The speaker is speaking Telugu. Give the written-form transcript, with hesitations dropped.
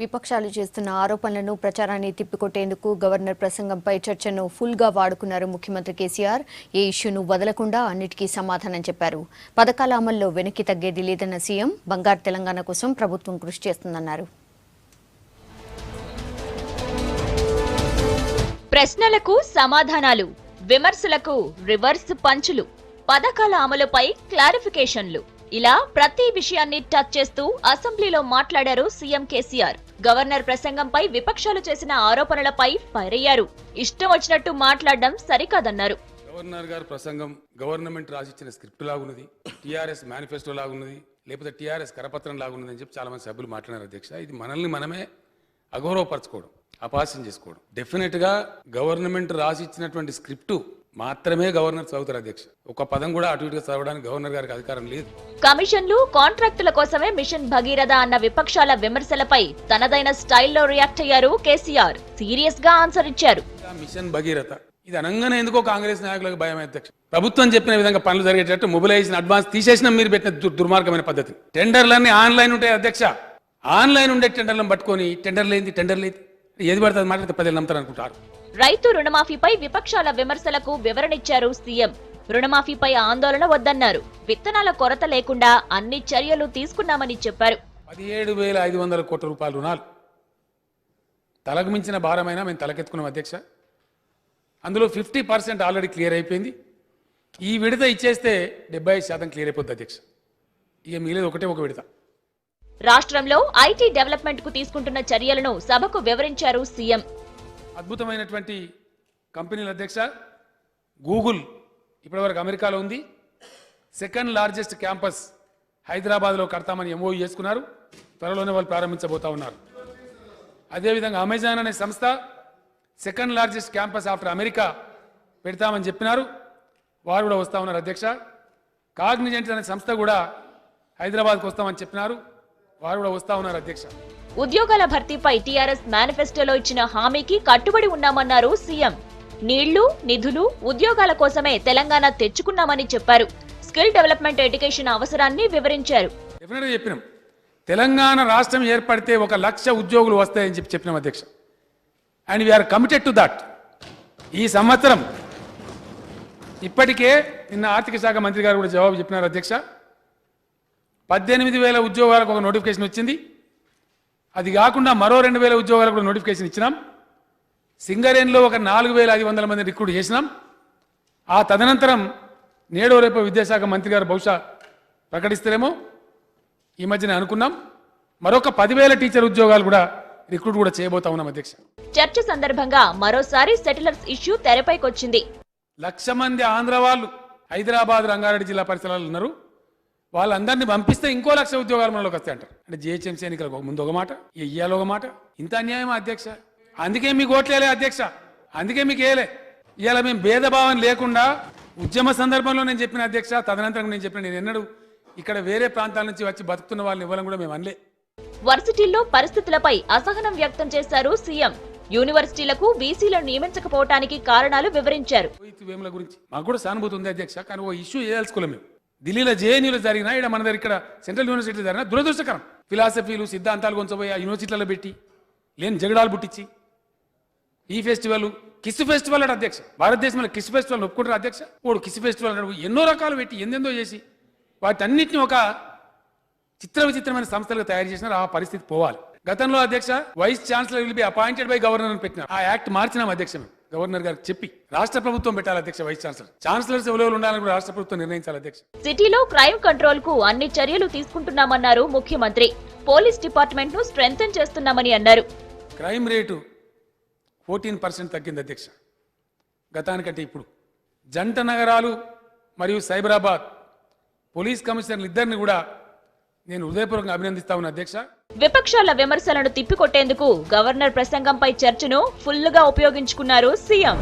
విపక్షాలు చేస్తున్న ఆరోపణలను ప్రచారాన్ని తిప్పికొట్టేందుకు గవర్నర్ ప్రసంగంపై చర్చను ఫుల్గా వాడుకున్నారు ముఖ్యమంత్రి కేసీఆర్. ఏ ఇష్యూను వదలకుండా అన్నిటికీ సమాధానం చెప్పారు. పథకాల అమల్లో వెనక్కి తగ్గేది లేదన్న సీఎం బంగారు తెలంగాణ కోసం ప్రభుత్వం కృషి చేస్తుందన్నారు. ప్రశ్నలకు సమాధానాలు, విమర్శలకు రివర్స్ పంచులు, పథకాల అమలుపై క్లారిఫికేషన్లు, ఇలా ప్రతి విషయాన్ని టచ్ చేస్తూ అసెంబ్లీలో మాట్లాడారు సీఎం కేసీఆర్. గవర్నర్ ప్రసంగంపై విపక్షాలు చేసిన ఆరోపణలపై ఫైర్ అయ్యారు. ఇష్టం వచ్చినట్టు మాట్లాడడం సరికాదన్నారు. గవర్నర్ గారి ప్రసంగం గవర్నమెంట్ రాసిచ్చిన స్క్రిప్ట్ లాగున్నది, టీఆర్ఎస్ మేనిఫెస్టో లాగున్నది, లేకపోతే టీఆర్ఎస్ కరపత్రం లాగున్నది అని చెప్పి చాలా మంది సభ్యులు మాట్లాడారు. అధ్యక్ష, ఇది మనల్ని మనమే అగౌరవపరచుకోవడం, అపహాస్యం చేసుకోవడం. డెఫినెట్ గా గవర్నమెంట్ రాసిచ్చినటువంటి స్క్రిప్ట్ మాత్రమే గవర్నర్ చదువుతారు. అధ్యక్ష, ఒక పదం కూడా అటు ఇటుగా చదవడానికి గవర్నర్ గారికి అధికారం లేదు. కమిషన్లు, కాంట్రాక్టుల కోసమే మిషన్ భగీరథ అన్న విపక్షాల విమర్శలపై తనదైన స్టైల్లో రియాక్ట్ అయ్యారు కేసీఆర్. సీరియస్ గా ఆన్సర్ ఇచ్చారు. మిషన్ భగీరథ ఇది అనగానే ఎందుకో కాంగ్రెస్ నాయకులకు భయం. అధ్యక్ష, ప్రభుత్వం చెప్పిన విధంగా పనులు జరిగేటట్టు మొబిలైజేషన్ అడ్వాన్స్ తీసేసిన మీరు పెట్టిన దుర్మార్గమైన పద్ధతి. టెండర్లన్నీ ఆన్లైన్ ఉంటాయి. అధ్యక్ష, ఆన్లైన్ ఉండే టెండర్లను పట్టుకొని టెండర్ లేదు ఏది పడుతుంది మాట్లాడితే ప్రజలు నమ్ముతారు అనుకుంటారు. రైతు రుణమాఫీపై విపక్షాల విమర్శలకు వివరణిచ్చారు సీఎం. రుణమాఫీపై ఆందోళన వద్దన్నారు. విత్తనాల కొరత లేకుండా అన్ని చర్యలు తీసుకున్నామని చెప్పారు. 17,500 కోట్ల రూపాయల రుణాలు తలకు మించిన భారమైనా మేము తలకెత్తుకున్నాం. అధ్యక్ష, అందులో 50% ఆల్రెడీ క్లియర్ అయిపోయింది. ఈ విడత ఇచ్చేస్తే 75% క్లియర్ అయిపోద్ది. అధ్యక్ష, ఇక మిగిలేదు ఒకటే ఒక విడత. రాష్ట్రంలో ఐటీ డెవలప్మెంట్ కు తీసుకుంటున్న చర్యలను సభకు వివరించారు సీఎం. అద్భుతమైనటువంటి కంపెనీలు. అధ్యక్ష, గూగుల్ ఇప్పటివరకు అమెరికాలో ఉంది. సెకండ్ లార్జెస్ట్ క్యాంపస్ హైదరాబాద్లో కడతామని ఎంఓయూ చేసుకున్నారు. త్వరలోనే వాళ్ళు ప్రారంభించబోతా ఉన్నారు. అదేవిధంగా అమెజాన్ అనే సంస్థ second largest campus after America పెడతామని చెప్పినారు. వారు కూడా వస్తూ ఉన్నారు. అధ్యక్ష, కాగ్నిజెంట్ అనే సంస్థ కూడా హైదరాబాద్కు వస్తామని చెప్పినారు. వారు కూడా వస్తూ ఉన్నారు. అధ్యక్ష, ఉద్యోగాల భర్తీపై టీఆర్ఎస్ మేనిఫెస్టోలో ఇచ్చిన హామీకి కట్టుబడి ఉన్నామన్నారు సీఎం. నీళ్లు, నిధులు, ఉద్యోగాల కోసమే తెలంగాణ తెచ్చుకున్నామని చెప్పారు. స్కిల్ డెవలప్మెంట్ ఎడ్యుకేషన్ అవసరాన్ని వివరించారు. డెఫినెట్గా చెప్పినాం. తెలంగాణ రాష్ట్రం ఏర్పడితే 1,00,000 ఉద్యోగులు వస్తాయని చెప్పినాం. అధ్యక్ష, and we are committed to that. ఈ సంవత్సరం ఇప్పటికే నిన్న ఆర్థిక శాఖ మంత్రి గారు కూడా జవాబు చెప్పినారు. అధ్యక్ష, 18,000 ఉద్యోగాలకు ఒక నోటిఫికేషన్ వచ్చింది. అది కాకుండా మరో 2,000 ఉద్యోగాలకు కూడా నోటిఫికేషన్ ఇచ్చినాం. సింగరేణిలో ఒక 4,500 మందిని రిక్రూట్ చేసినాం. ఆ తదనంతరం నేడో రేపు విద్యాశాఖ మంత్రి గారు బహుశా ప్రకటిస్తారేమో, ఈ మధ్యనే అనుకున్నాం, మరొక 10,000 టీచర్ ఉద్యోగాలు కూడా రిక్రూట్ కూడా చేయబోతా ఉన్నాం. అధ్యక్ష, చర్చ సందర్భంగా మరోసారి సెటిలర్స్ ఇష్యూ తెరపైకొచ్చింది. 1,00,000 మంది ఆంధ్ర వాళ్ళు హైదరాబాద్, రంగారెడ్డి జిల్లా పరిసరాలు ఉన్నారు. వాళ్ళందరినీ పంపిస్తే ఇంకో 1,00,000 ఉద్యోగాలు మనలోకి వస్తాయంటారు. అంటే జిహెచ్ఎంసీ ఎన్నికలకు ముందు ఒక మాట, ఇయ్యాలో ఒక మాట. ఇంత అన్యాయమా అధ్యక్ష? అందుకే మీకు ఓట్లేలే అధ్యక్ష, అందుకే మీకు వేయలే. ఇవాళ మేము భేదభావం లేకుండా ఉద్యమ సందర్భంలో నేను చెప్పిన అధ్యక్ష, తదనంతరం నేను చెప్పిన, నేను ఎన్నడూ ఇక్కడ వేరే ప్రాంతాల నుంచి వచ్చి బతుకుతున్న వాళ్ళని ఇవ్వాలని కూడా మేము అనలే. వర్సిటీల్లో పరిస్థితులపై అసహనం వ్యక్తం చేశారు సీఎం. యూనివర్సిటీలకు వీసీలను నియమించకపోవటానికి కారణాలు వివరించారు. వేముల గురించి మాకు కూడా సానుభూతి ఉంది అధ్యక్ష, కానీ ఓ ఇష్యూ చేయదలుచుకోలేము మేము. ఢిల్లీలో జేఎన్యూలో జరిగినా, ఇక్కడ మన దగ్గర ఇక్కడ సెంట్రల్ యూనివర్సిటీలో జరిగినా దురదృష్టకరం. ఫిలాసఫీలు, సిద్ధాంతాలు కొంచెం ఆ యూనివర్సిటీలలో పెట్టి లేని జగడాలు పుట్టించి ఈ ఫెస్టివల్, కిస్ ఫెస్టివల్ అంటే అధ్యక్ష, భారతదేశంలో కిస్ ఫెస్టివల్ ఒప్పుకుంటారు అధ్యక్ష. వాడు కిస్ ఫెస్టివల్ అన్నాడు, ఎన్నో రకాలు పెట్టి ఎందెందో చేసి వాటన్నిటిని ఒక విచిత్రమైన సంస్థలుగా తయారు చేసినారు. ఆ పరిస్థితి పోవాలి. గతంలో అధ్యక్ష vice chancellor will be appointed by governor అని పెట్టినారు. ఆ యాక్ట్ మార్చినాం అధ్యక్ష. గవర్నర్ గారికి చెప్పి రాష్ట్ర ప్రభుత్వం పెట్టాలి అధ్యక్ష. వైస్ ఛాన్సలర్, ఛాన్సలర్స్ ఎవరెవరు ఉండాలని కూడా రాష్ట్ర ప్రభుత్వం నిర్ణయించాలి అధ్యక్ష. సిటీలో క్రైమ్ కంట్రోల్ కు అన్ని చర్యలు తీసుకుంటున్నామన్నారు ముఖ్యమంత్రి. పోలీస్ డిపార్ట్మెంట్ ను స్ట్రెంథెన్ చేస్తున్నామని అన్నారు. క్రైమ్ రేటు 14% తగ్గింది అధ్యక్ష గతానికంటే. ఇప్పుడు జంట నగరాలు మరియు సైబరాబాద్ పోలీస్ కమిషనర్లు ఇద్దరిని కూడా నేను హృదయపూర్వకంగా అభినందిస్తా ఉన్నా అధ్యక్ష. విపక్షాల విమర్శలను తిప్పికొట్టేందుకు గవర్నర్ ప్రసంగంపై చర్చను ఫుల్ గా ఉపయోగించుకున్నారు సీఎం.